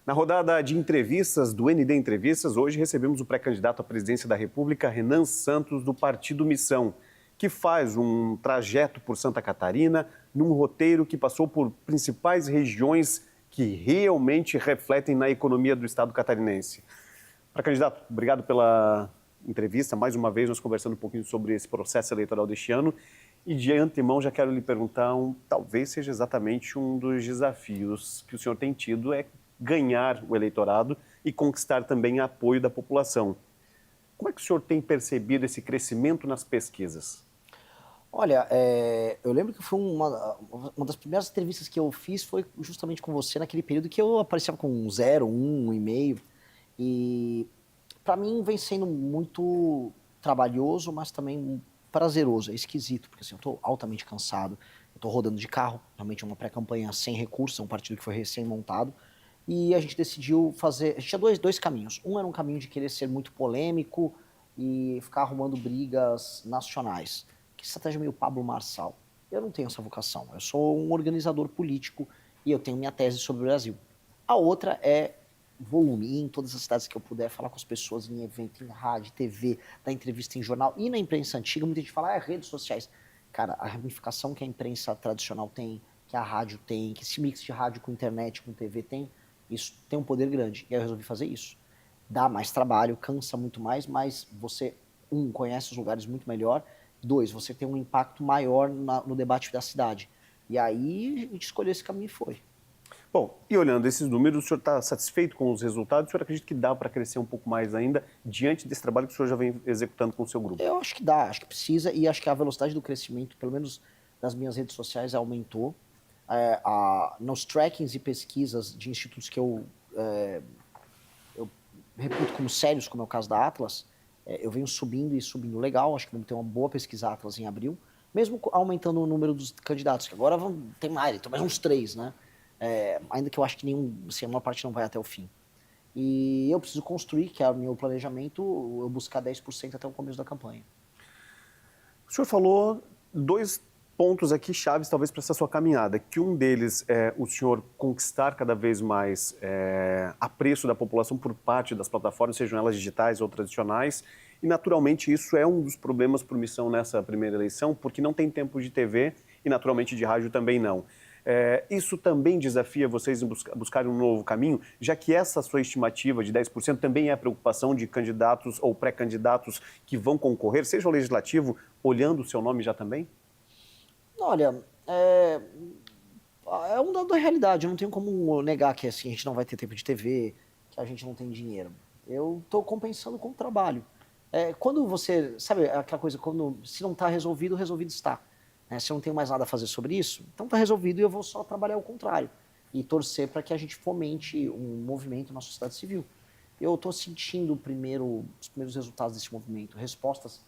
Na rodada de entrevistas do ND Entrevistas, hoje recebemos o pré-candidato à presidência da República, Renan Santos, do Partido Missão, que faz um trajeto por Santa Catarina, num roteiro que passou por principais regiões que realmente refletem na economia do estado catarinense. Pré-candidato, obrigado pela entrevista. Mais uma vez, nós conversando um pouquinho sobre esse processo eleitoral deste ano. E de antemão, já quero lhe perguntar, talvez seja exatamente um dos desafios que o senhor tem tido, é ganhar o eleitorado e conquistar também apoio da população. Como é que o senhor tem percebido esse crescimento nas pesquisas? Olha, eu lembro que foi uma das primeiras entrevistas que eu fiz foi justamente com você naquele período que eu aparecia com 0, 1, 1,5. E para mim vem sendo muito trabalhoso, mas também prazeroso. É esquisito, porque assim, eu estou altamente cansado. Eu estou rodando de carro, realmente é uma pré-campanha sem recursos, é um partido que foi recém-montado. E a gente decidiu fazer... A gente tinha dois caminhos. Um era um caminho de querer ser muito polêmico e ficar arrumando brigas nacionais. Que estratégia meio Pablo Marçal. Eu não tenho essa vocação. Eu sou um organizador político e eu tenho minha tese sobre o Brasil. A outra é volume. Ir em todas as cidades que eu puder, falar com as pessoas em evento, em rádio, TV, dar entrevista em jornal. E na imprensa antiga, muita gente fala, redes sociais. Cara, a ramificação que a imprensa tradicional tem, que a rádio tem, que esse mix de rádio com internet, com TV tem, isso tem um poder grande. E aí eu resolvi fazer isso. Dá mais trabalho, cansa muito mais, mas você, conhece os lugares muito melhor. 2, você tem um impacto maior no debate da cidade. E aí a gente escolheu esse caminho e foi. Bom, e olhando esses números, o senhor está satisfeito com os resultados? O senhor acredita que dá para crescer um pouco mais ainda diante desse trabalho que o senhor já vem executando com o seu grupo? Eu acho que dá, acho que precisa, e acho que a velocidade do crescimento, pelo menos nas minhas redes sociais, aumentou. Nos trackings e pesquisas de institutos que eu reputo como sérios, como é o caso da Atlas, eu venho subindo e subindo legal, acho que vamos ter uma boa pesquisa Atlas em abril, mesmo aumentando o número dos candidatos, que agora tem mais, tem mais uns 3, né? Ainda que eu acho que assim, a maior parte não vai até o fim. E eu preciso construir, que é o meu planejamento, eu buscar 10% até o começo da campanha. O senhor falou 2 pontos aqui chaves, talvez, para essa sua caminhada, que um deles é o senhor conquistar cada vez mais apreço da população por parte das plataformas, sejam elas digitais ou tradicionais, e naturalmente isso é um dos problemas por Missão nessa primeira eleição, porque não tem tempo de TV e naturalmente de rádio também não. Isso também desafia vocês em buscarem um novo caminho, já que essa sua estimativa de 10% também é a preocupação de candidatos ou pré-candidatos que vão concorrer, seja o legislativo, olhando o seu nome já também? Olha, é um dado da realidade, eu não tenho como negar que assim, a gente não vai ter tempo de TV, que a gente não tem dinheiro. Eu estou compensando com o trabalho. Quando você, sabe aquela coisa, se não está resolvido, resolvido está. Né? Se eu não tenho mais nada a fazer sobre isso, então está resolvido e eu vou só trabalhar ao contrário. E torcer para que a gente fomente um movimento na sociedade civil. Eu estou sentindo os primeiros resultados desse movimento, respostas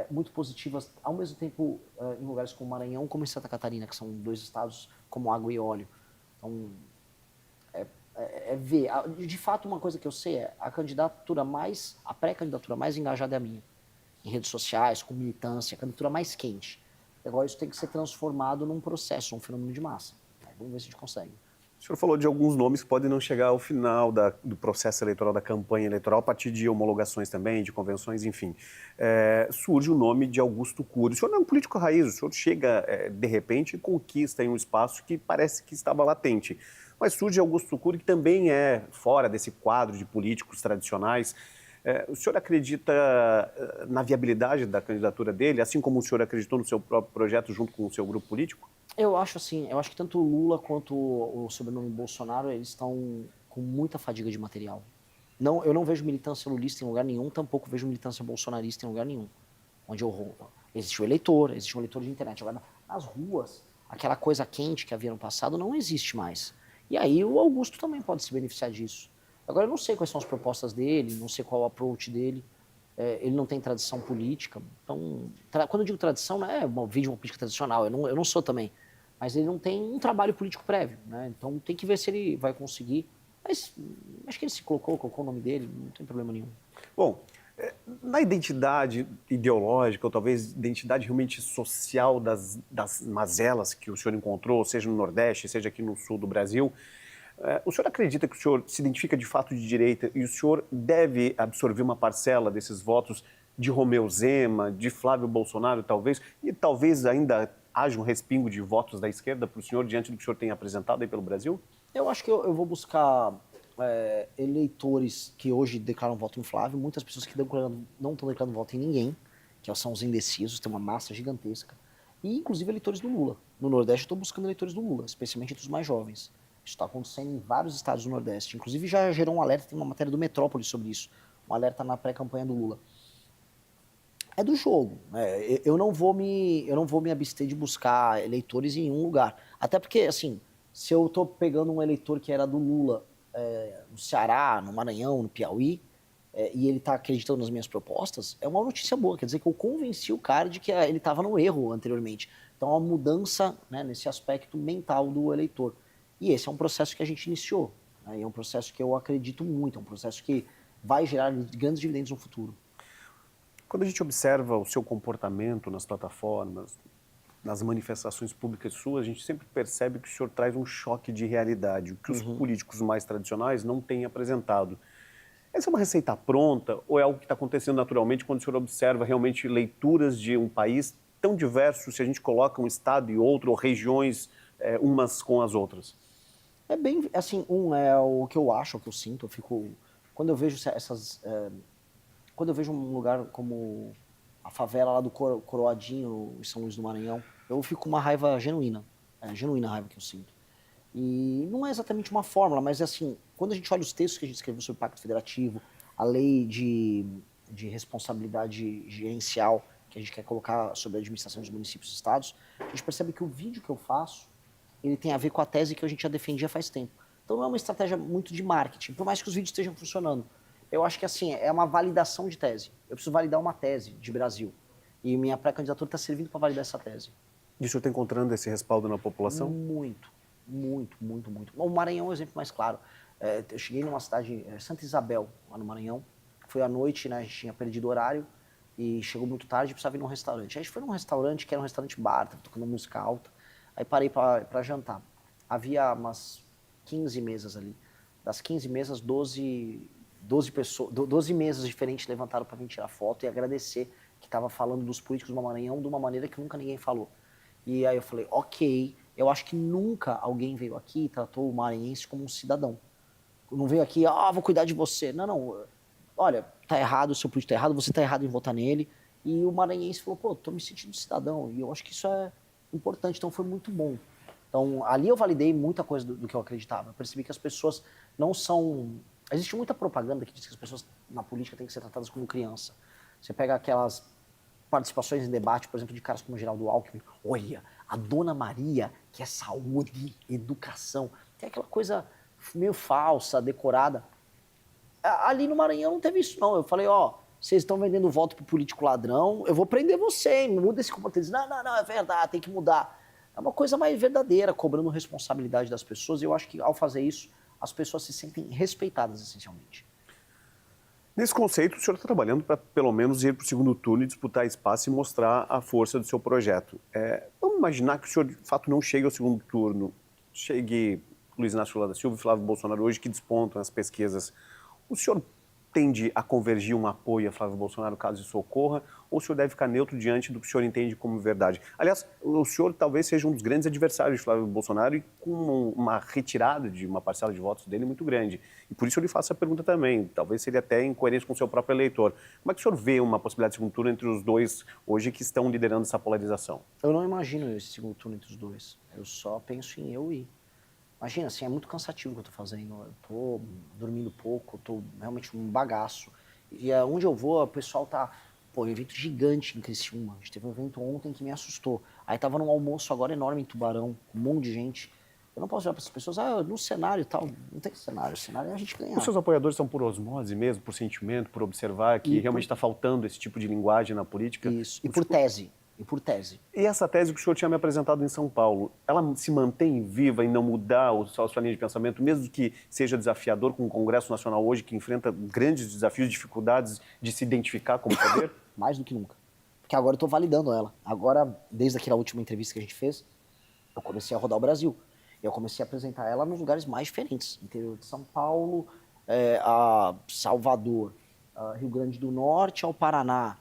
muito positivas, ao mesmo tempo em lugares como Maranhão, como em Santa Catarina, que são 2 estados como água e óleo. Então, ver. De fato, uma coisa que eu sei é a pré-candidatura mais engajada é a minha. Em redes sociais, com militância, a candidatura mais quente. Agora isso tem que ser transformado num processo, um fenômeno de massa. Vamos ver se a gente consegue. O senhor falou de alguns nomes que podem não chegar ao final do processo eleitoral, da campanha eleitoral, a partir de homologações também, de convenções, enfim. Surge o nome de Augusto Cury. O senhor não é um político raiz, o senhor chega, de repente, e conquista em um espaço que parece que estava latente. Mas surge Augusto Cury, que também é fora desse quadro de políticos tradicionais. O senhor acredita na viabilidade da candidatura dele, assim como o senhor acreditou no seu próprio projeto junto com o seu grupo político? Eu acho que tanto o Lula quanto o sobrenome Bolsonaro, eles estão com muita fadiga de material. Não, eu não vejo militância lulista em lugar nenhum, tampouco vejo militância bolsonarista em lugar nenhum. Existe um eleitor de internet. Agora, nas ruas, aquela coisa quente que havia no passado não existe mais. E aí o Augusto também pode se beneficiar disso. Agora, eu não sei quais são as propostas dele, não sei qual é o approach dele. Ele não tem tradição política. Então, quando eu digo tradição, não é um vídeo de uma política tradicional, eu não sou também. Mas ele não tem um trabalho político prévio, né? Então tem que ver se ele vai conseguir. Mas acho que ele se colocou o nome dele, não tem problema nenhum. Bom, na identidade ideológica, ou talvez identidade realmente social das mazelas que o senhor encontrou, seja no Nordeste, seja aqui no Sul do Brasil, O senhor acredita que o senhor se identifica de fato de direita e o senhor deve absorver uma parcela desses votos de Romeu Zema, de Flávio Bolsonaro, talvez, e talvez ainda haja um respingo de votos da esquerda para o senhor diante do que o senhor tem apresentado aí pelo Brasil? Eu acho que eu vou buscar eleitores que hoje declaram voto em Flávio, muitas pessoas que não estão declarando voto em ninguém, que são os indecisos, tem uma massa gigantesca, e inclusive eleitores do Lula. No Nordeste eu estou buscando eleitores do Lula, especialmente entre os mais jovens. Isso está acontecendo em vários estados do Nordeste. Inclusive já gerou um alerta, tem uma matéria do Metrópole sobre isso, um alerta na pré-campanha do Lula. É do jogo, né? Eu não vou me abster de buscar eleitores em um lugar. Até porque, assim, se eu estou pegando um eleitor que era do Lula no Ceará, no Maranhão, no Piauí, e ele está acreditando nas minhas propostas, é uma notícia boa. Quer dizer que eu convenci o cara de que ele estava no erro anteriormente. Então, é uma mudança, né, nesse aspecto mental do eleitor. E esse é um processo que a gente iniciou. Né, e é um processo que eu acredito muito, é um processo que vai gerar grandes dividendos no futuro. Quando a gente observa o seu comportamento nas plataformas, nas manifestações públicas suas, a gente sempre percebe que o senhor traz um choque de realidade, o que os políticos mais tradicionais não têm apresentado. Essa é uma receita pronta ou é algo que está acontecendo naturalmente quando o senhor observa realmente leituras de um país tão diverso, se a gente coloca um estado e outro, ou regiões umas com as outras? É bem, assim, é o que eu acho, o que eu sinto, quando eu vejo quando eu vejo um lugar como a favela lá do Coroadinho, em São Luís do Maranhão, eu fico com uma raiva genuína, genuína raiva que eu sinto. E não é exatamente uma fórmula, mas assim, quando a gente olha os textos que a gente escreveu sobre o Pacto Federativo, a lei de responsabilidade gerencial que a gente quer colocar sobre a administração dos municípios e estados, a gente percebe que o vídeo que eu faço, ele tem a ver com a tese que a gente já defendia faz tempo. Então não é uma estratégia muito de marketing, por mais que os vídeos estejam funcionando. Eu acho que assim, é uma validação de tese. Eu preciso validar uma tese de Brasil. E minha pré-candidatura está servindo para validar essa tese. E o senhor está encontrando esse respaldo na população? Muito. O Maranhão é um exemplo mais claro. Eu cheguei numa cidade, Santa Isabel, lá no Maranhão. Foi à noite, né, a gente tinha perdido o horário e chegou muito tarde e precisava ir num restaurante. Aí a gente foi num restaurante que era um restaurante bar, tava tocando música alta. Aí parei para jantar. Havia umas 15 mesas ali. Das 15 mesas, 12 mesas diferentes levantaram para vir tirar foto e agradecer que estava falando dos políticos do Maranhão de uma maneira que nunca ninguém falou. E aí eu falei, ok, eu acho que nunca alguém veio aqui e tratou o maranhense como um cidadão. Não veio aqui, vou cuidar de você. Não, olha, tá errado, o seu político tá errado, você tá errado em votar nele. E o maranhense falou, pô, tô me sentindo cidadão. E eu acho que isso é importante, então foi muito bom. Então, ali eu validei muita coisa do que eu acreditava. Eu percebi que as pessoas não são... Existe muita propaganda que diz que as pessoas na política têm que ser tratadas como criança. Você pega aquelas participações em debate, por exemplo, de caras como Geraldo Alckmin. Olha, a Dona Maria, que é saúde, educação. Tem aquela coisa meio falsa, decorada. Ali no Maranhão não teve isso, não. Eu falei, vocês estão vendendo voto pro político ladrão, eu vou prender você, muda esse comportamento. Não, é verdade, tem que mudar. É uma coisa mais verdadeira, cobrando responsabilidade das pessoas. E eu acho que, ao fazer isso, as pessoas se sentem respeitadas, essencialmente. Nesse conceito, o senhor está trabalhando para, pelo menos, ir para o segundo turno e disputar espaço e mostrar a força do seu projeto. Vamos imaginar que o senhor, de fato, não chegue ao segundo turno. Chegue Luiz Inácio Lula da Silva e Flávio Bolsonaro hoje, que despontam as pesquisas. O senhor tende a convergir um apoio a Flávio Bolsonaro caso isso ocorra, ou o senhor deve ficar neutro diante do que o senhor entende como verdade? Aliás, o senhor talvez seja um dos grandes adversários de Flávio Bolsonaro e com uma retirada de uma parcela de votos dele muito grande. E por isso eu lhe faço a pergunta também, talvez seria até em coerência com o seu próprio eleitor. Como é que o senhor vê uma possibilidade de segundo turno entre os dois hoje que estão liderando essa polarização? Eu não imagino esse segundo turno entre os dois. Eu só penso em eu ir. Imagina, assim, é muito cansativo o que eu tô fazendo. Eu tô dormindo pouco, tô realmente um bagaço. E onde eu vou, o pessoal tá... Pô, um evento gigante em Criciúma. A gente teve um evento ontem que me assustou. Aí tava num almoço agora enorme em Tubarão, um monte de gente. Eu não posso olhar para essas pessoas, no cenário e tal. Não tem cenário, o cenário é a gente ganhar. Os seus apoiadores são por osmose mesmo, por sentimento, por observar que realmente está faltando esse tipo de linguagem na política? Isso, e por tese. E essa tese que o senhor tinha me apresentado em São Paulo, ela se mantém viva em não mudar a sua linha de pensamento, mesmo que seja desafiador com o Congresso Nacional hoje, que enfrenta grandes desafios, dificuldades de se identificar como poder? Mais do que nunca. Porque agora eu estou validando ela. Agora, desde aquela última entrevista que a gente fez, eu comecei a rodar o Brasil. E eu comecei a apresentar ela nos lugares mais diferentes, interior de São Paulo, a Salvador, Rio Grande do Norte ao Paraná,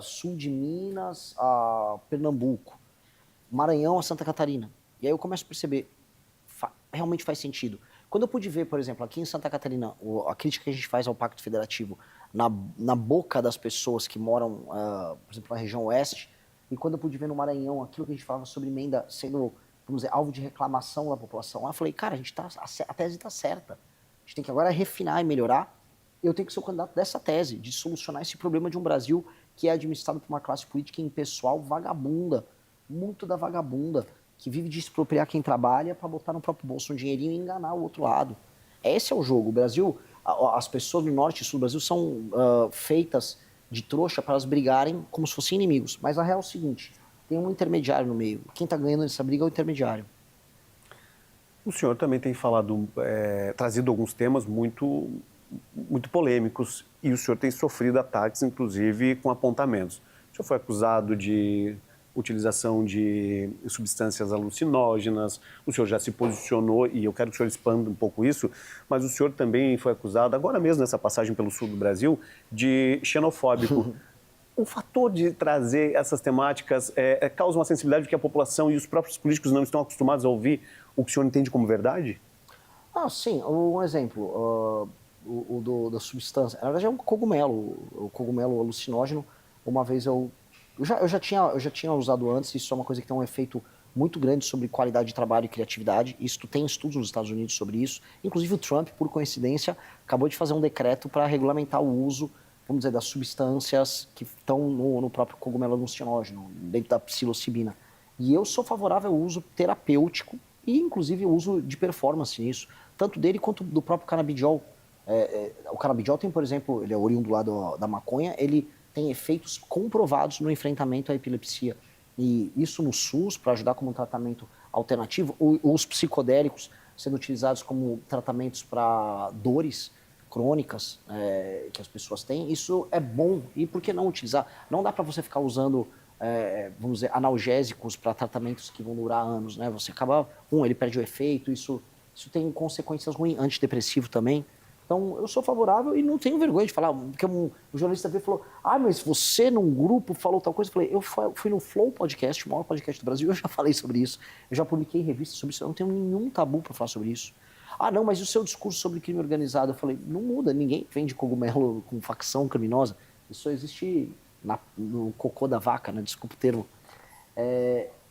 sul de Minas a Pernambuco, Maranhão a Santa Catarina. E aí eu começo a perceber, realmente faz sentido. Quando eu pude ver, por exemplo, aqui em Santa Catarina, a crítica que a gente faz ao Pacto Federativo na boca das pessoas que moram, por exemplo, na região oeste, e quando eu pude ver no Maranhão aquilo que a gente falava sobre emenda sendo, vamos dizer, alvo de reclamação da população, eu falei, cara, a tese está certa. A gente tem que agora refinar e melhorar. Eu tenho que ser o candidato dessa tese, de solucionar esse problema de um Brasil que é administrado por uma classe política impessoal vagabunda, muito da vagabunda, que vive de expropriar quem trabalha para botar no próprio bolso um dinheirinho e enganar o outro lado. Esse é o jogo. O Brasil, as pessoas do norte e sul do Brasil são feitas de trouxa para elas brigarem como se fossem inimigos. Mas a real é o seguinte, tem um intermediário no meio. Quem está ganhando nessa briga é o intermediário. O senhor também tem falado, trazido alguns temas muito polêmicos e o senhor tem sofrido ataques, inclusive com apontamentos. O senhor foi acusado de utilização de substâncias alucinógenas, o senhor já se posicionou, e eu quero que o senhor expanda um pouco isso, mas o senhor também foi acusado, agora mesmo nessa passagem pelo sul do Brasil, de xenofóbico. O fator de trazer essas temáticas causa uma sensibilidade que a população e os próprios políticos não estão acostumados a ouvir o que o senhor entende como verdade? Sim. Um exemplo, da substância. Na verdade é um cogumelo, o cogumelo alucinógeno. Uma vez eu já tinha usado antes, isso é uma coisa que tem um efeito muito grande sobre qualidade de trabalho e criatividade. Isso tem estudos nos Estados Unidos sobre isso. Inclusive o Trump, por coincidência, acabou de fazer um decreto para regulamentar o uso, vamos dizer, das substâncias que estão no próprio cogumelo alucinógeno, dentro da psilocibina. E eu sou favorável ao uso terapêutico e, inclusive, o uso de performance nisso, tanto dele quanto do próprio canabidiol. O canabidiol tem, por exemplo, ele é oriundo lá da maconha, ele tem efeitos comprovados no enfrentamento à epilepsia. E isso no SUS, para ajudar como um tratamento alternativo, os psicodélicos sendo utilizados como tratamentos para dores crônicas que as pessoas têm, isso é bom. E por que não utilizar? Não dá para você ficar usando, vamos dizer, analgésicos para tratamentos que vão durar anos, né? Você acaba, ele perde o efeito, isso tem consequências ruins, antidepressivo também. Então, eu sou favorável e não tenho vergonha de falar, porque o jornalista veio e falou, mas você num grupo falou tal coisa. Eu falei, eu fui no Flow Podcast, o maior podcast do Brasil, eu já falei sobre isso, eu já publiquei em revistas sobre isso, eu não tenho nenhum tabu para falar sobre isso. Não, mas e o seu discurso sobre crime organizado? Eu falei, não muda, ninguém vende cogumelo com facção criminosa, isso só existe no cocô da vaca, né? Desculpa o termo.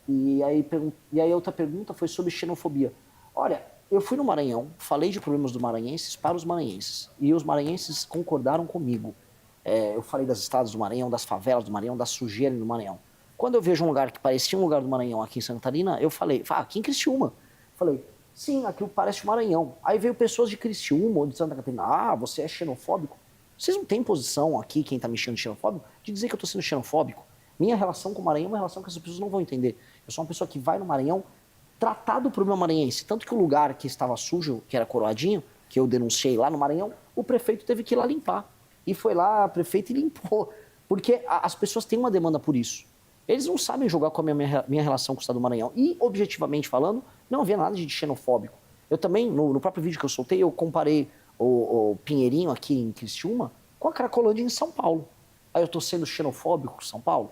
E aí outra pergunta foi sobre xenofobia. Olha, eu fui no Maranhão, falei de problemas do maranhenses para os maranhenses. E os maranhenses concordaram comigo. Eu falei das estradas do Maranhão, das favelas do Maranhão, da sujeira do Maranhão. Quando eu vejo um lugar que parecia um lugar do Maranhão aqui em Santa Catarina, eu falei, aqui em Criciúma. Falei, sim, aquilo parece o Maranhão. Aí veio pessoas de Criciúma ou de Santa Catarina. Você é xenofóbico? Vocês não têm posição aqui, quem está me chamando de xenofóbico, de dizer que eu estou sendo xenofóbico? Minha relação com o Maranhão é uma relação que essas pessoas não vão entender. Eu sou uma pessoa que vai no Maranhão tratar do problema maranhense. Tanto que o lugar que estava sujo, que era Coroadinho, que eu denunciei lá no Maranhão, o prefeito teve que ir lá limpar. E foi lá, o prefeito, e limpou. Porque as pessoas têm uma demanda por isso. Eles não sabem jogar com a minha relação com o Estado do Maranhão. E, objetivamente falando, não havia nada de xenofóbico. Eu também, no próprio vídeo que eu soltei, eu comparei o Pinheirinho aqui em Criciúma com a Cracolândia em São Paulo. Aí eu estou sendo xenofóbico com São Paulo?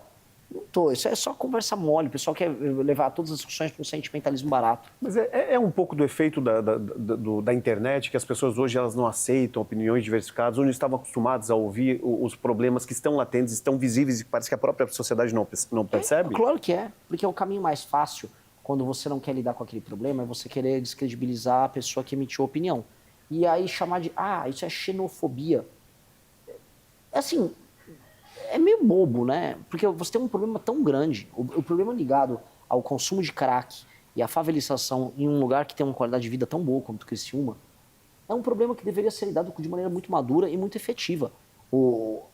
Não tô, isso é só conversa mole, o pessoal quer levar todas as discussões para um sentimentalismo barato. Mas é um pouco do efeito da internet, que as pessoas hoje elas não aceitam opiniões diversificadas, onde estavam acostumadas a ouvir os problemas que estão latentes, estão visíveis e que parece que a própria sociedade não percebe? Claro que é, porque é o caminho mais fácil, quando você não quer lidar com aquele problema, é você querer descredibilizar a pessoa que emitiu a opinião. E aí chamar de, isso é xenofobia. Assim, é meio bobo, né? Porque você tem um problema tão grande. O problema ligado ao consumo de crack e à favelização em um lugar que tem uma qualidade de vida tão boa como o Criciúma, é um problema que deveria ser lidado de maneira muito madura e muito efetiva.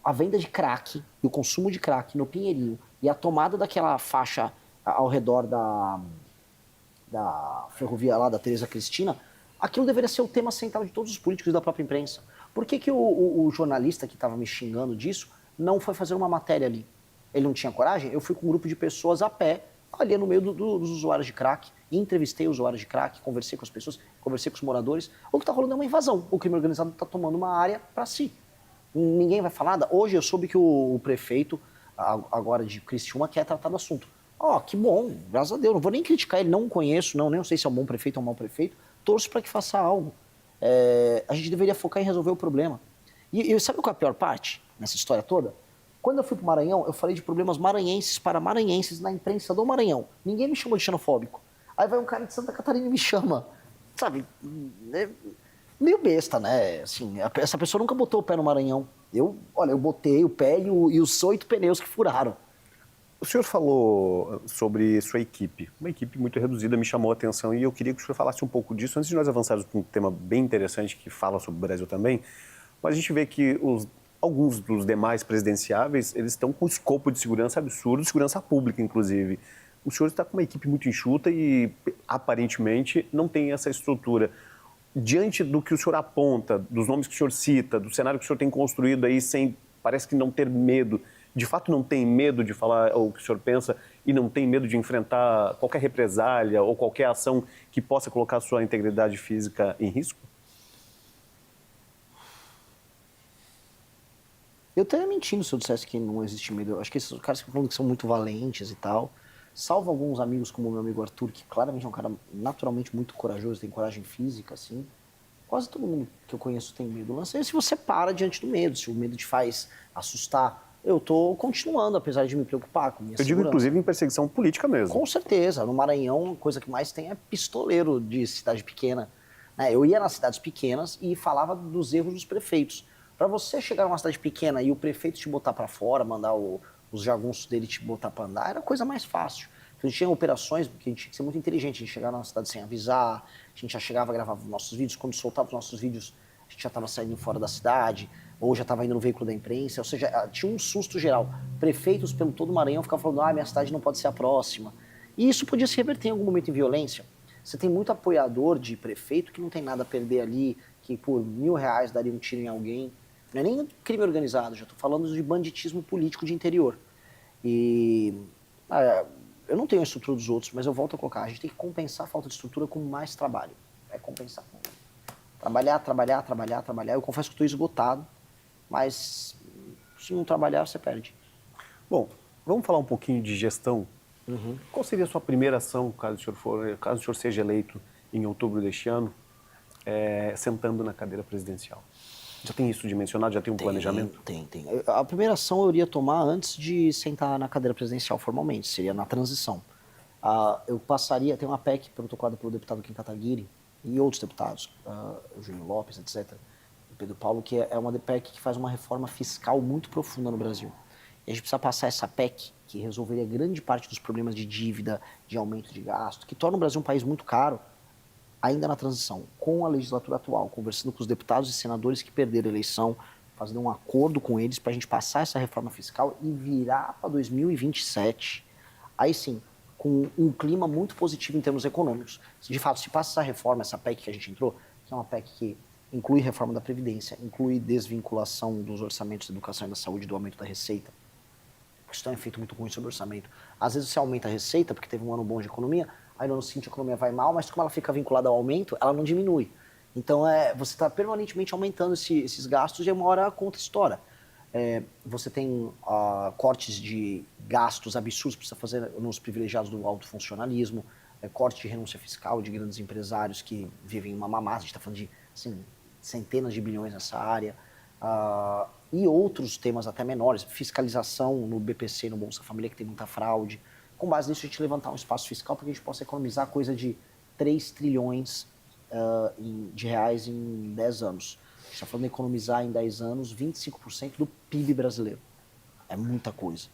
A venda de crack e o consumo de crack no Pinheirinho e a tomada daquela faixa ao redor da ferrovia lá da Teresa Cristina, aquilo deveria ser o tema central de todos os políticos e da própria imprensa. Por que o jornalista que estava me xingando disso não foi fazer uma matéria ali? Ele não tinha coragem? Eu fui com um grupo de pessoas a pé ali no meio dos usuários de crack, entrevistei usuários de crack, conversei com as pessoas, conversei com os moradores. O que está rolando é uma invasão. O crime organizado está tomando uma área para si. Ninguém vai falar nada. Hoje eu soube que o prefeito, agora de Criciúma, quer tratar do assunto. Que bom, graças a Deus. Não vou nem criticar ele, não conheço, nem sei se é um bom prefeito ou um mau prefeito. Torço para que faça algo. A gente deveria focar em resolver o problema. E sabe qual é a pior parte nessa história toda? Quando eu fui para o Maranhão, eu falei de problemas maranhenses para maranhenses na imprensa do Maranhão. Ninguém me chamou de xenofóbico. Aí vai um cara de Santa Catarina e me chama. Sabe? Meio besta, né? Assim, essa pessoa nunca botou o pé no Maranhão. Eu botei o pé e os 8 pneus que furaram. O senhor falou sobre sua equipe. Uma equipe muito reduzida me chamou a atenção e eu queria que o senhor falasse um pouco disso. Antes de nós avançarmos para um tema bem interessante que fala sobre o Brasil também, mas a gente vê que alguns dos demais presidenciáveis, eles estão com um escopo de segurança absurdo, segurança pública, inclusive. O senhor está com uma equipe muito enxuta e, aparentemente, não tem essa estrutura. Diante do que o senhor aponta, dos nomes que o senhor cita, do cenário que o senhor tem construído aí, parece que não ter medo, de fato não tem medo de falar o que o senhor pensa e não tem medo de enfrentar qualquer represália ou qualquer ação que possa colocar a sua integridade física em risco? Eu estaria mentindo se eu dissesse que não existe medo. Eu acho que esses caras que falam que são muito valentes e tal, salvo alguns amigos como o meu amigo Arthur, que claramente é um cara naturalmente muito corajoso, tem coragem física, assim. Quase todo mundo que eu conheço tem medo. O lance é se você para diante do medo, se o medo te faz assustar. Eu estou continuando, apesar de me preocupar com minha segurança. Eu digo, inclusive, em perseguição política mesmo. Com certeza. No Maranhão, a coisa que mais tem é pistoleiro de cidade pequena. Eu ia nas cidades pequenas e falava dos erros dos prefeitos. Para você chegar numa cidade pequena e o prefeito te botar para fora, mandar os jagunços dele te botar para andar, era a coisa mais fácil. Então, a gente tinha operações, porque a gente tinha que ser muito inteligente. A gente chegava na cidade sem avisar, a gente já chegava a gravar os nossos vídeos. Quando soltava os nossos vídeos, a gente já estava saindo fora da cidade, ou já estava indo no veículo da imprensa. Ou seja, tinha um susto geral. Prefeitos pelo todo o Maranhão ficavam falando, minha cidade não pode ser a próxima. E isso podia se reverter em algum momento em violência. Você tem muito apoiador de prefeito que não tem nada a perder ali, que por R$1.000 daria um tiro em alguém. Não é nem crime organizado, já estou falando de banditismo político de interior. E eu não tenho a estrutura dos outros, mas eu volto a colocar, a gente tem que compensar a falta de estrutura com mais trabalho. É compensar. Trabalhar. Eu confesso que estou esgotado, mas se não trabalhar, você perde. Bom, vamos falar um pouquinho de gestão. Qual seria a sua primeira ação, caso o senhor seja eleito em outubro deste ano, sentando na cadeira presidencial? Já tem isso dimensionado? Já tem um planejamento? Tem. A primeira ação eu iria tomar antes de sentar na cadeira presidencial formalmente, seria na transição. Eu passaria, tem uma PEC protocolada pelo deputado Kim Kataguiri e outros deputados, Eugênio Lopes, etc., e Pedro Paulo, que é uma PEC que faz uma reforma fiscal muito profunda no Brasil. E a gente precisa passar essa PEC, que resolveria grande parte dos problemas de dívida, de aumento de gasto, que torna o Brasil um país muito caro, ainda na transição, com a legislatura atual, conversando com os deputados e senadores que perderam a eleição, fazendo um acordo com eles para a gente passar essa reforma fiscal e virar para 2027, aí sim, com um clima muito positivo em termos econômicos. De fato, se passa essa reforma, essa PEC que a gente entrou, que é uma PEC que inclui reforma da Previdência, inclui desvinculação dos orçamentos da educação e da saúde do aumento da receita, isso é um efeito muito ruim sobre o orçamento. Às vezes você aumenta a receita porque teve um ano bom de economia, aí no ano seguinte a economia vai mal, mas como ela fica vinculada ao aumento, ela não diminui. Então você está permanentemente aumentando esses gastos e uma hora a conta estoura. Você tem cortes de gastos absurdos que precisa fazer nos privilegiados do alto funcionalismo, corte de renúncia fiscal de grandes empresários que vivem uma mamata, a gente está falando de assim, centenas de bilhões nessa área. E outros temas até menores, fiscalização no BPC, no Bolsa Família, que tem muita fraude. Com base nisso, a gente levantar um espaço fiscal para que a gente possa economizar coisa de 3 trilhões de reais em 10 anos. A gente está falando de economizar em 10 anos 25% do PIB brasileiro. É muita coisa.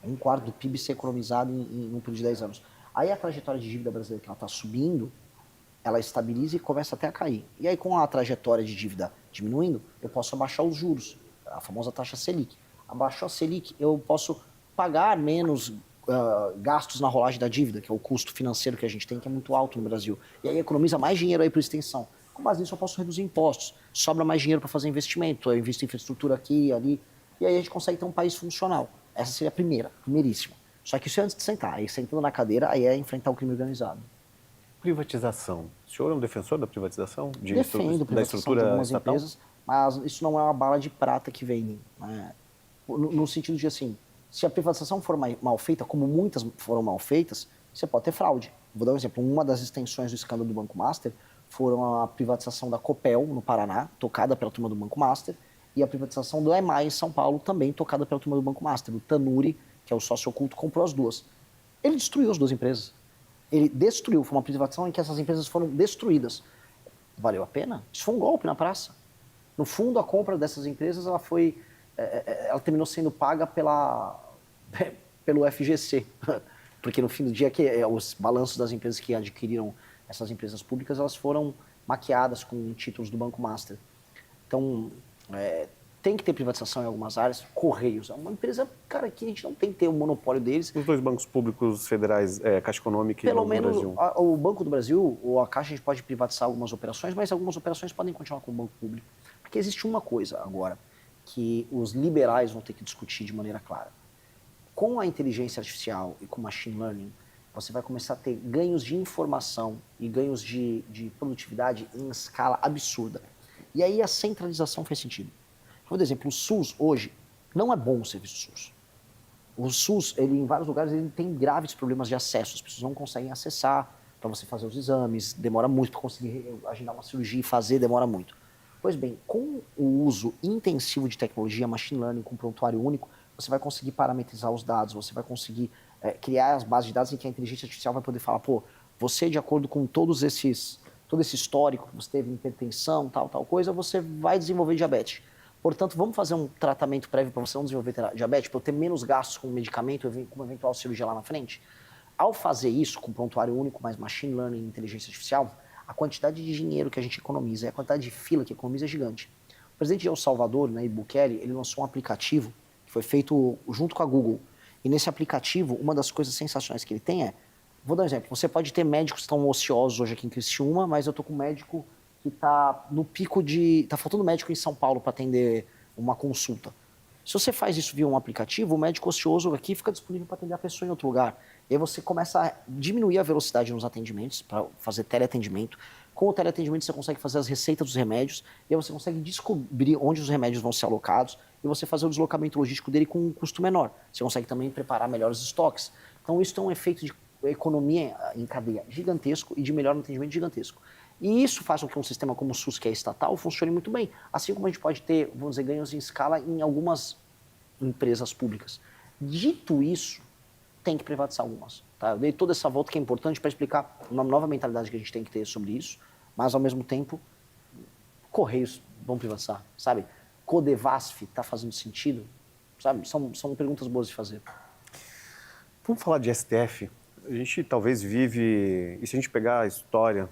Um quarto do PIB ser economizado em um período de 10 anos. Aí a trajetória de dívida brasileira que ela está subindo, ela estabiliza e começa até a cair. E aí com a trajetória de dívida diminuindo, eu posso abaixar os juros, a famosa taxa Selic. Abaixou a Selic, eu posso pagar menos gastos na rolagem da dívida, que é o custo financeiro que a gente tem, que é muito alto no Brasil. E aí economiza mais dinheiro aí para extensão. Com base nisso eu posso reduzir impostos, sobra mais dinheiro para fazer investimento, eu invisto em infraestrutura aqui e ali, e aí a gente consegue ter um país funcional. Essa seria a primeiríssima. Só que isso é antes de sentar. Aí sentando na cadeira, aí é enfrentar o crime organizado. Privatização. O senhor é um defensor da privatização? Defendo a Da privatização de estrutura algumas estatal? empresas, mas isso não é uma bala de prata que vem, né? No sentido de, assim, se a privatização for mal feita, como muitas foram mal feitas, você pode ter fraude. Vou dar um exemplo. Uma das extensões do escândalo do Banco Master foram a privatização da Copel, no Paraná, tocada pela turma do Banco Master, e a privatização do EMAI, em São Paulo, também tocada pela turma do Banco Master. O Tanuri, que é o sócio oculto, comprou as duas. Ele destruiu as duas empresas. Ele destruiu. Foi uma privatização em que essas empresas foram destruídas. Valeu a pena? Isso foi um golpe na praça. No fundo, a compra dessas empresas, ela terminou sendo paga pelo FGC. Porque no fim do dia, os balanços das empresas que adquiriram essas empresas públicas, elas foram maquiadas com títulos do Banco Master. Então, tem que ter privatização em algumas áreas. Correios é uma empresa, cara, que a gente não tem que ter o monopólio deles. Os dois bancos públicos federais, Caixa Econômica e Pelo Banco do menos Brasil. o Banco do Brasil ou a Caixa, a gente pode privatizar algumas operações, mas algumas operações podem continuar com o Banco Público. Porque existe uma coisa agora que os liberais vão ter que discutir de maneira clara. Com a inteligência artificial e com o machine learning, você vai começar a ter ganhos de informação e ganhos de produtividade em escala absurda. E aí a centralização faz sentido. Por exemplo, o SUS hoje não é bom o serviço SUS. O SUS, em vários lugares, ele tem graves problemas de acesso. As pessoas não conseguem acessar para você fazer os exames, demora muito para conseguir agendar uma cirurgia e fazer, demora muito. Pois bem, com o uso intensivo de tecnologia, machine learning, com prontuário único, você vai conseguir parametrizar os dados, você vai conseguir criar as bases de dados em que a inteligência artificial vai poder falar, pô, você, de acordo com todo esse histórico que você teve, hipertensão, tal coisa, você vai desenvolver diabetes. Portanto, vamos fazer um tratamento prévio para você não desenvolver diabetes, para eu ter menos gastos com medicamento, com uma eventual cirurgia lá na frente? Ao fazer isso, com prontuário único, mais machine learning e inteligência artificial, a quantidade de dinheiro que a gente economiza e a quantidade de fila que economiza é gigante. O presidente de El Salvador, Nayib Bukele, ele lançou um aplicativo que foi feito junto com a Google. E nesse aplicativo, uma das coisas sensacionais que ele tem vou dar um exemplo, você pode ter médicos que estão ociosos hoje aqui em Criciúma, mas eu estou com um médico que está no pico está faltando médico em São Paulo para atender uma consulta. Se você faz isso via um aplicativo, o médico ocioso aqui fica disponível para atender a pessoa em outro lugar. E aí você começa a diminuir a velocidade nos atendimentos, para fazer teleatendimento. Com o teleatendimento você consegue fazer as receitas dos remédios, e aí você consegue descobrir onde os remédios vão ser alocados, e você fazer o deslocamento logístico dele com um custo menor. Você consegue também preparar melhores estoques. Então isso tem um efeito de economia em cadeia gigantesco e de melhor atendimento gigantesco. E isso faz com que um sistema como o SUS, que é estatal, funcione muito bem. Assim como a gente pode ter, vamos dizer, ganhos em escala em algumas empresas públicas. Dito isso, tem que privatizar algumas. Tá? Eu dei toda essa volta que é importante para explicar uma nova mentalidade que a gente tem que ter sobre isso, mas, ao mesmo tempo, Correios vão privatizar, sabe? Codevasf está fazendo sentido, sabe? São perguntas boas de fazer. Vamos falar de STF. A gente talvez vive, e se a gente pegar a história,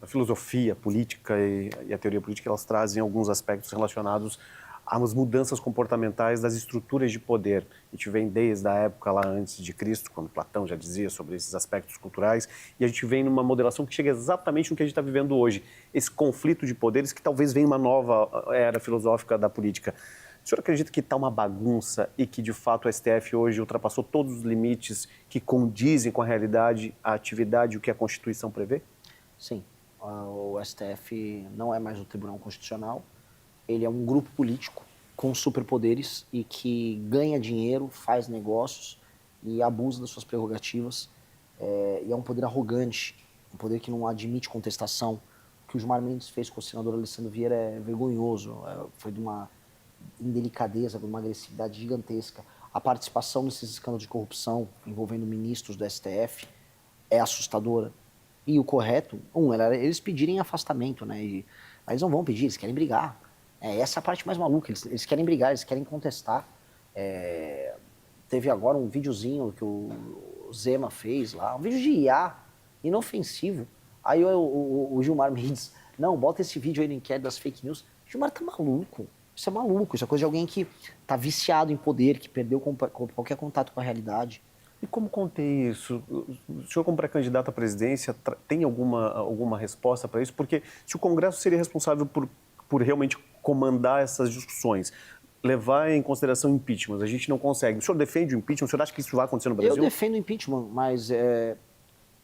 a filosofia a política e a teoria política, elas trazem alguns aspectos relacionados às mudanças comportamentais das estruturas de poder. A gente vem desde a época lá antes de Cristo, quando Platão já dizia sobre esses aspectos culturais, e a gente vem numa modelação que chega exatamente no que a gente está vivendo hoje. Esse conflito de poderes que talvez venha uma nova era filosófica da política. O senhor acredita que está uma bagunça e que, de fato, o STF hoje ultrapassou todos os limites que condizem com a realidade, a atividade e o que a Constituição prevê? Sim. O STF não é mais o Tribunal Constitucional. Ele é um grupo político com superpoderes e que ganha dinheiro, faz negócios e abusa das suas prerrogativas. E é um poder arrogante, um poder que não admite contestação. O que o Gilmar Mendes fez com o senador Alessandro Vieira é vergonhoso. Foi de uma indelicadeza, de uma agressividade gigantesca. A participação nesses escândalos de corrupção envolvendo ministros do STF é assustadora. E o correto, era eles pedirem afastamento, né? Mas eles não vão pedir, eles querem brigar. Essa é a parte mais maluca, eles querem brigar, eles querem contestar. Teve agora um videozinho que o Zema fez lá, um vídeo de IA, inofensivo. Aí o Gilmar Mendes, não, bota esse vídeo aí no inquérito das fake news. O Gilmar tá maluco, isso é maluco, isso é coisa de alguém que tá viciado em poder, que perdeu qualquer contato com a realidade. E como conter isso? O senhor, como pré-candidato à presidência, tem alguma resposta para isso? Porque se o Congresso seria responsável por realmente comandar essas discussões, levar em consideração impeachment. A gente não consegue. O senhor defende o impeachment? O senhor acha que isso vai acontecer no Brasil? Eu defendo o impeachment, mas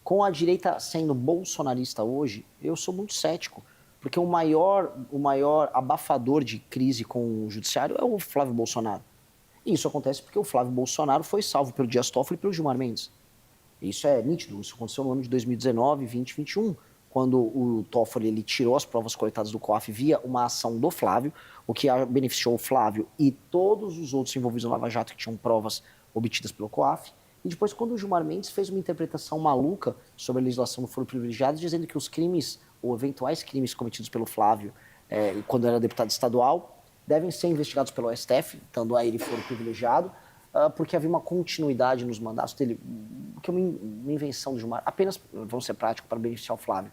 com a direita sendo bolsonarista hoje, eu sou muito cético. Porque o maior abafador de crise com o judiciário é o Flávio Bolsonaro. E isso acontece porque o Flávio Bolsonaro foi salvo pelo Dias Toffoli e pelo Gilmar Mendes. Isso é nítido, isso aconteceu no ano de 2019, 20, 21, quando o Toffoli ele tirou as provas coletadas do COAF via uma ação do Flávio, o que beneficiou o Flávio e todos os outros envolvidos no Lava Jato que tinham provas obtidas pelo COAF. E depois, quando o Gilmar Mendes fez uma interpretação maluca sobre a legislação do foro privilegiado, dizendo que os crimes, ou eventuais crimes cometidos pelo Flávio, quando era deputado estadual, devem ser investigados pelo STF, dando a ele foro privilegiado, porque havia uma continuidade nos mandatos dele, que é uma invenção do Gilmar, apenas, vamos ser práticos, para beneficiar o Flávio.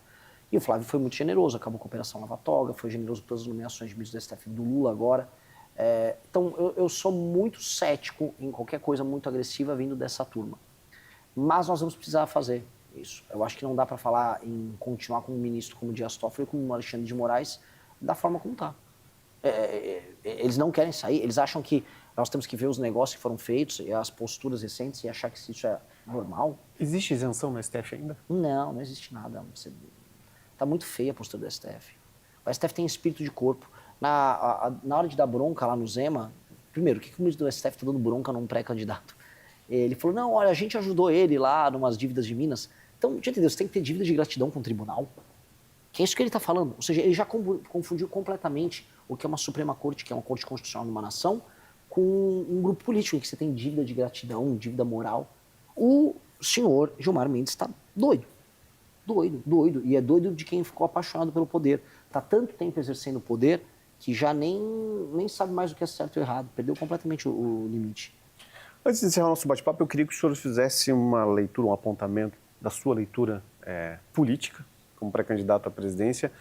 E o Flávio foi muito generoso, acabou com a Operação Lava Toga, foi generoso com todas as nomeações de ministros do STF do Lula agora. Então, eu sou muito cético em qualquer coisa muito agressiva vindo dessa turma. Mas nós vamos precisar fazer isso. Eu acho que não dá para falar em continuar com um ministro como Dias Toffoli ou como o Alexandre de Moraes da forma como está. Eles não querem sair, eles acham que nós temos que ver os negócios que foram feitos e as posturas recentes e achar que isso é normal. Existe isenção no STF ainda? Não, não existe nada. Está muito feia a postura do STF. O STF tem espírito de corpo. Na hora de dar bronca lá no Zema, primeiro, o que o ministro do STF está dando bronca num pré-candidato? Ele falou, não, olha, a gente ajudou ele lá numas dívidas de Minas. Então, já entendeu, você tem que ter dívida de gratidão com o tribunal? Que é isso que ele está falando. Ou seja, ele já confundiu completamente o que é uma Suprema Corte, que é uma corte constitucional numa nação, com um grupo político em que você tem dívida de gratidão, dívida moral. O senhor Gilmar Mendes está doido. Doido. E é doido de quem ficou apaixonado pelo poder. Está tanto tempo exercendo o poder que já nem sabe mais o que é certo e errado. Perdeu completamente o limite. Antes de encerrar o nosso bate-papo, eu queria que o senhor fizesse uma leitura, um apontamento da sua leitura política, como pré-candidato à presidência,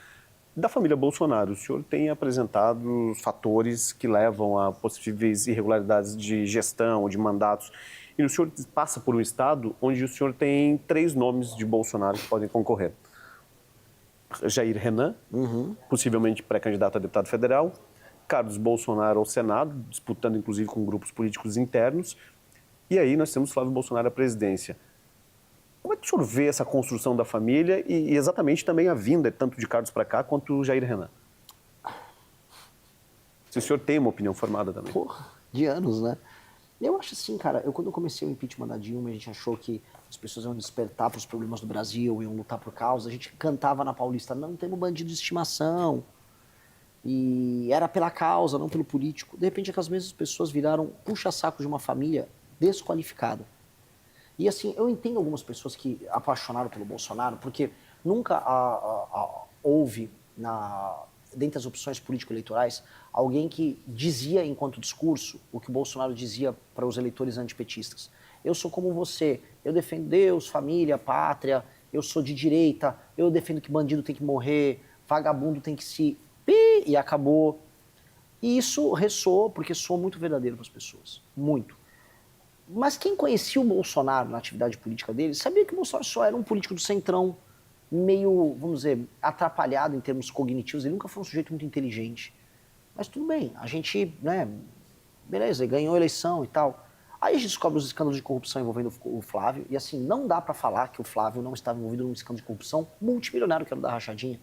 da família Bolsonaro. O senhor tem apresentado fatores que levam a possíveis irregularidades de gestão, de mandatos. E o senhor passa por um estado onde o senhor tem 3 nomes de Bolsonaro que podem concorrer. Jair Renan, possivelmente pré-candidato a deputado federal, Carlos Bolsonaro ao Senado, disputando inclusive com grupos políticos internos, e aí nós temos Flávio Bolsonaro à presidência. Como é que o senhor vê essa construção da família e exatamente também a vinda, tanto de Carlos para cá quanto Jair Renan? Se o senhor tem uma opinião formada também. Porra, de anos, né? Eu acho assim, cara, quando eu comecei o impeachment da Dilma, a gente achou que as pessoas iam despertar para os problemas do Brasil, iam lutar por causa, a gente cantava na Paulista, não temos bandido de estimação, e era pela causa, não pelo político. De repente, aquelas mesmas pessoas viraram puxa-saco de uma família desqualificada. E assim, eu entendo algumas pessoas que apaixonaram pelo Bolsonaro, porque nunca houve, dentre as opções político-eleitorais, alguém que dizia, enquanto discurso, o que o Bolsonaro dizia para os eleitores antipetistas. Eu sou como você, eu defendo Deus, família, pátria, eu sou de direita, eu defendo que bandido tem que morrer, vagabundo tem que se... E acabou. E isso ressoou, porque soou muito verdadeiro para as pessoas. Muito. Mas quem conhecia o Bolsonaro na atividade política dele, sabia que o Bolsonaro só era um político do centrão, meio, vamos dizer, atrapalhado em termos cognitivos. Ele nunca foi um sujeito muito inteligente. Mas tudo bem, a gente, né, beleza, ele ganhou a eleição e tal. Aí a gente descobre os escândalos de corrupção envolvendo o Flávio, e assim, não dá para falar que o Flávio não estava envolvido num escândalo de corrupção multimilionário, que era o da rachadinha.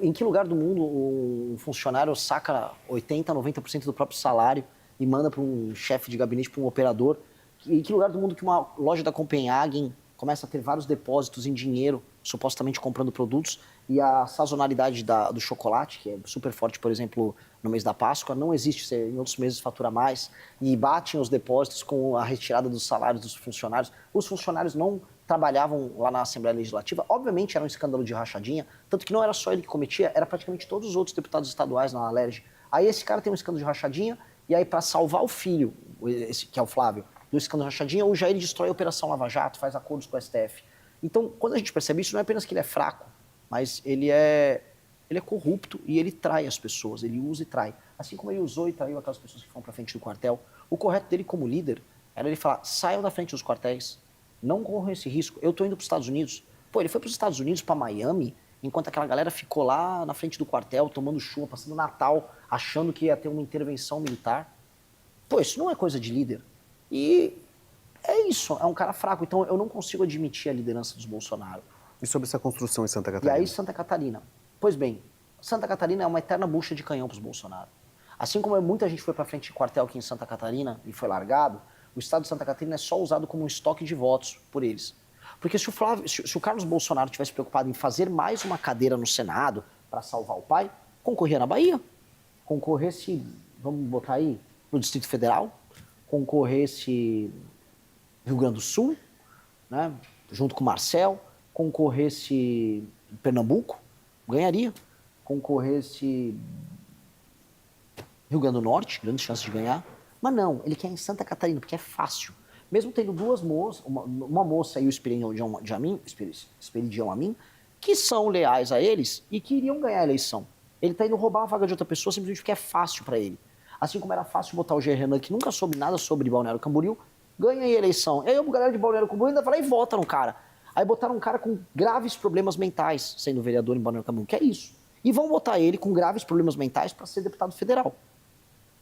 Em que lugar do mundo um funcionário saca 80%, 90% do próprio salário e manda para um chefe de gabinete, para um operador? Em que lugar do mundo que uma loja da Copenhagen começa a ter vários depósitos em dinheiro, supostamente comprando produtos, e a sazonalidade do chocolate, que é super forte, por exemplo, no mês da Páscoa, não existe, você, em outros meses fatura mais, e batem os depósitos com a retirada dos salários dos funcionários. Os funcionários não trabalhavam lá na Assembleia Legislativa, obviamente era um escândalo de rachadinha, tanto que não era só ele que cometia, era praticamente todos os outros deputados estaduais na Alerj. Aí esse cara tem um escândalo de rachadinha, e aí para salvar o filho, esse, que é o Flávio, do escândalo de rachadinha, o Jair destrói a Operação Lava Jato, faz acordos com o STF. Então, quando a gente percebe isso, não é apenas que ele é fraco, mas ele é corrupto e ele trai as pessoas, ele usa e trai. Assim como ele usou e traiu aquelas pessoas que foram para frente do quartel, o correto dele como líder era ele falar, saiam da frente dos quartéis, não corram esse risco, eu estou indo para os Estados Unidos. Pô, ele foi para os Estados Unidos, para Miami, enquanto aquela galera ficou lá na frente do quartel, tomando chuva, passando Natal, achando que ia ter uma intervenção militar. Pô, isso não é coisa de líder. E é isso, é um cara fraco. Então eu não consigo admitir a liderança dos Bolsonaro. E sobre essa construção em Santa E Catarina? aí Santa Catarina. Pois bem, Santa Catarina é uma eterna bucha de canhão para os Bolsonaro. Assim como muita gente foi para frente de quartel aqui em Santa Catarina e foi largado, o estado de Santa Catarina é só usado como um estoque de votos por eles. Porque se o Carlos Bolsonaro tivesse preocupado em fazer mais uma cadeira no Senado para salvar o pai, concorria na Bahia, concorresse, vamos botar aí, no Distrito Federal, concorresse Rio Grande do Sul, né, junto com o Marcel, concorresse Pernambuco, ganharia, concorresse Rio Grande do Norte, grandes chances de ganhar, mas não, ele quer em Santa Catarina, porque é fácil. Mesmo tendo duas moças, uma moça e o Esperidião Amin, que são leais a eles e que iriam ganhar a eleição. Ele está indo roubar a vaga de outra pessoa simplesmente porque é fácil para ele. Assim como era fácil botar o Jean Renan, que nunca soube nada sobre Balneário Camboriú, ganha a eleição. E aí a galera de Balneário Camboriú ainda vai lá e vota no cara. Aí botaram um cara com graves problemas mentais, sendo vereador em Balneário Camboriú, que é isso. E vão botar ele com graves problemas mentais para ser deputado federal.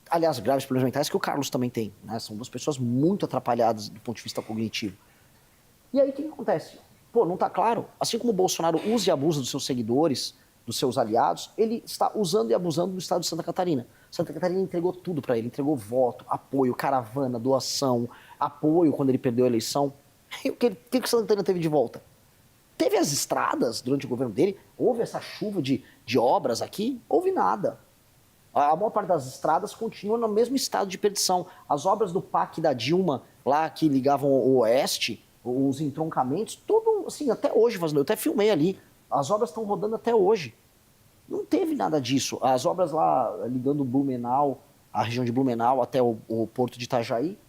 Aliás, graves problemas mentais que o Carlos também tem, né? São duas pessoas muito atrapalhadas do ponto de vista cognitivo. E aí o que acontece? Pô, não tá claro? Assim como o Bolsonaro usa e abusa dos seus seguidores, dos seus aliados, ele está usando e abusando do estado de Santa Catarina. Santa Catarina entregou tudo para ele, entregou voto, apoio, caravana, doação, apoio quando ele perdeu a eleição. E o que Santa Catarina teve de volta? Teve as estradas durante o governo dele? Houve essa chuva de obras aqui? Houve nada. A maior parte das estradas continua no mesmo estado de perdição. As obras do PAC da Dilma, lá que ligavam o Oeste, os entroncamentos, tudo assim, até hoje, eu até filmei ali. As obras estão rodando até hoje. Não teve nada disso. As obras lá ligando Blumenau, a região de Blumenau até o porto de Itajaí,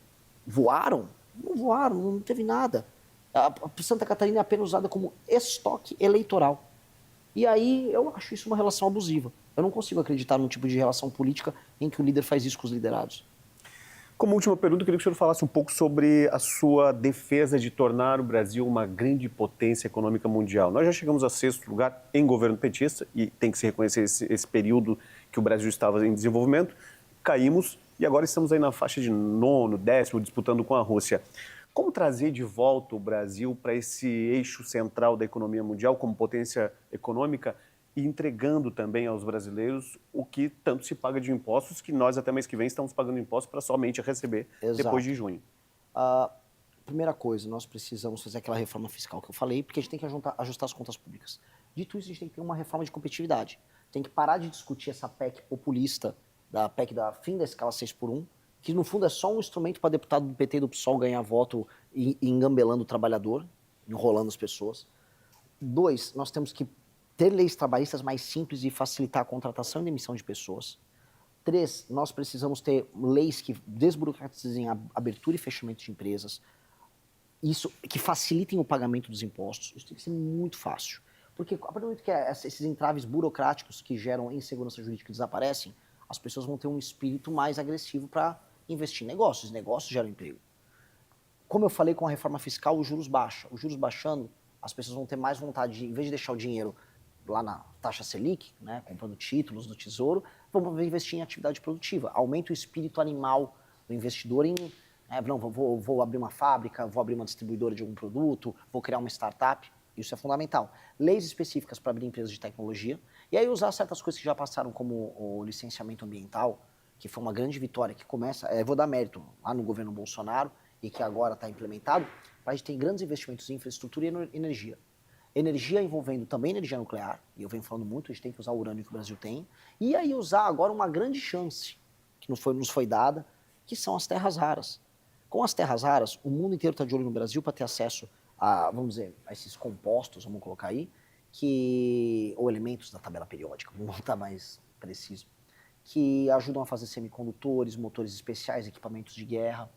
voaram? Não voaram, não teve nada. A Santa Catarina é apenas usada como estoque eleitoral. E aí eu acho isso uma relação abusiva. Eu não consigo acreditar num tipo de relação política em que o líder faz isso com os liderados. Como última pergunta, eu queria que o senhor falasse um pouco sobre a sua defesa de tornar o Brasil uma grande potência econômica mundial. Nós já chegamos a sexto lugar em governo petista, e tem que se reconhecer esse período que o Brasil estava em desenvolvimento. Caímos e agora estamos aí na faixa de nono, décimo, disputando com a Rússia. Como trazer de volta o Brasil para esse eixo central da economia mundial como potência econômica e entregando também aos brasileiros o que tanto se paga de impostos, que nós até mês que vem estamos pagando impostos para somente receber depois de junho? Primeira coisa, nós precisamos fazer aquela reforma fiscal que eu falei, porque a gente tem que ajustar as contas públicas. Dito isso, a gente tem que ter uma reforma de competitividade. Tem que parar de discutir essa PEC populista, da PEC da fim da escala 6x1, que no fundo é só um instrumento para deputado do PT e do PSOL ganhar voto e engambelando o trabalhador, enrolando as pessoas. 2, nós temos que ter leis trabalhistas mais simples e facilitar a contratação e demissão de pessoas. 3, nós precisamos ter leis que desburocratizem a abertura e fechamento de empresas, isso que facilitem o pagamento dos impostos. Isso tem que ser muito fácil. Porque a partir do momento que esses entraves burocráticos que geram insegurança jurídica desaparecem, as pessoas vão ter um espírito mais agressivo para investir em negócios. Negócios geram emprego. Como eu falei com a reforma fiscal, os juros baixam. Os juros baixando, as pessoas vão ter mais vontade de, em vez de deixar o dinheiro lá na taxa Selic, né, comprando títulos do Tesouro, vamos investir em atividade produtiva. Aumenta o espírito animal do investidor em, não, vou abrir uma fábrica, vou abrir uma distribuidora de algum produto, vou criar uma startup. Isso é fundamental. Leis específicas para abrir empresas de tecnologia. E aí usar certas coisas que já passaram, como o licenciamento ambiental, que foi uma grande vitória, que começa, vou dar mérito, lá no governo Bolsonaro, e que agora está implementado, para a gente ter grandes investimentos em infraestrutura e energia. Energia envolvendo também energia nuclear, e eu venho falando muito, a gente tem que usar o urânio que o Brasil tem, e aí usar agora uma grande chance, que nos foi dada, que são as terras raras. Com as terras raras, o mundo inteiro está de olho no Brasil para ter acesso a, vamos dizer, a esses compostos, vamos colocar aí, ou elementos da tabela periódica, vamos botar mais preciso, que ajudam a fazer semicondutores, motores especiais, equipamentos de guerra.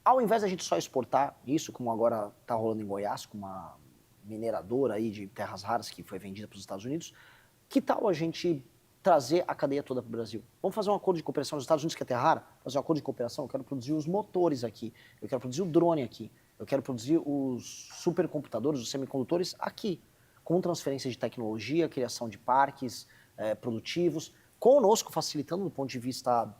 Ao invés da gente só exportar isso, como agora está rolando em Goiás, com uma mineradora aí de terras raras que foi vendida para os Estados Unidos, que tal a gente trazer a cadeia toda para o Brasil? Vamos fazer um acordo de cooperação nos Estados Unidos, que é terra rara? Fazer um acordo de cooperação, eu quero produzir os motores aqui, eu quero produzir o drone aqui, eu quero produzir os supercomputadores, os semicondutores aqui, com transferência de tecnologia, criação de parques produtivos, conosco, facilitando do ponto de vista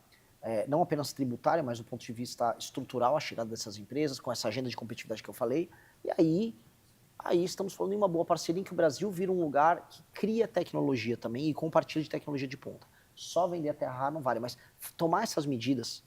não apenas tributário, mas do ponto de vista estrutural a chegada dessas empresas, com essa agenda de competitividade que eu falei. E aí estamos falando em uma boa parceria em que o Brasil vira um lugar que cria tecnologia também e compartilha de tecnologia de ponta. Só vender a terra rara não vale, mas tomar essas medidas,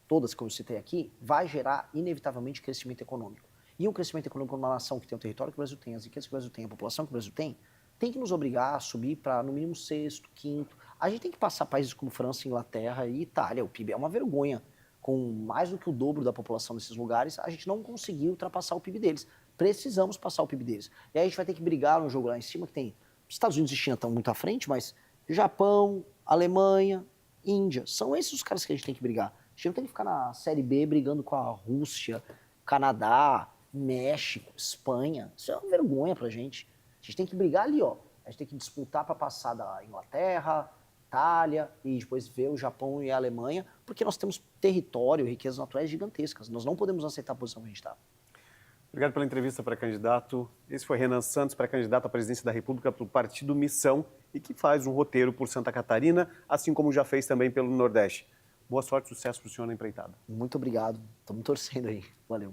todas que eu citei aqui, vai gerar inevitavelmente crescimento econômico. E um crescimento econômico numa nação que tem o território que o Brasil tem, as riquezas que o Brasil tem, a população que o Brasil tem que nos obrigar a subir para, no mínimo, sexto, quinto. A gente tem que passar países como França, Inglaterra e Itália. O PIB é uma vergonha. Com mais do que o dobro da população nesses lugares, a gente não conseguiu ultrapassar o PIB deles. Precisamos passar o PIB deles. E aí a gente vai ter que brigar no jogo lá em cima, que tem Estados Unidos e China estão muito à frente, mas Japão, Alemanha, Índia, são esses os caras que a gente tem que brigar. A gente não tem que ficar na Série B brigando com a Rússia, Canadá, México, Espanha. Isso é uma vergonha pra gente. A gente tem que brigar ali, ó. A gente tem que disputar para passar da Inglaterra, Itália e depois ver o Japão e a Alemanha, porque nós temos território, riquezas naturais gigantescas. Nós não podemos aceitar a posição que a gente está. Obrigado pela entrevista, pré-candidato. Esse foi Renan Santos, pré-candidato à presidência da República pelo Partido Missão e que faz um roteiro por Santa Catarina, assim como já fez também pelo Nordeste. Boa sorte e sucesso para o senhor na empreitada. Muito obrigado. Estamos torcendo aí. Valeu.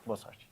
Boa sorte.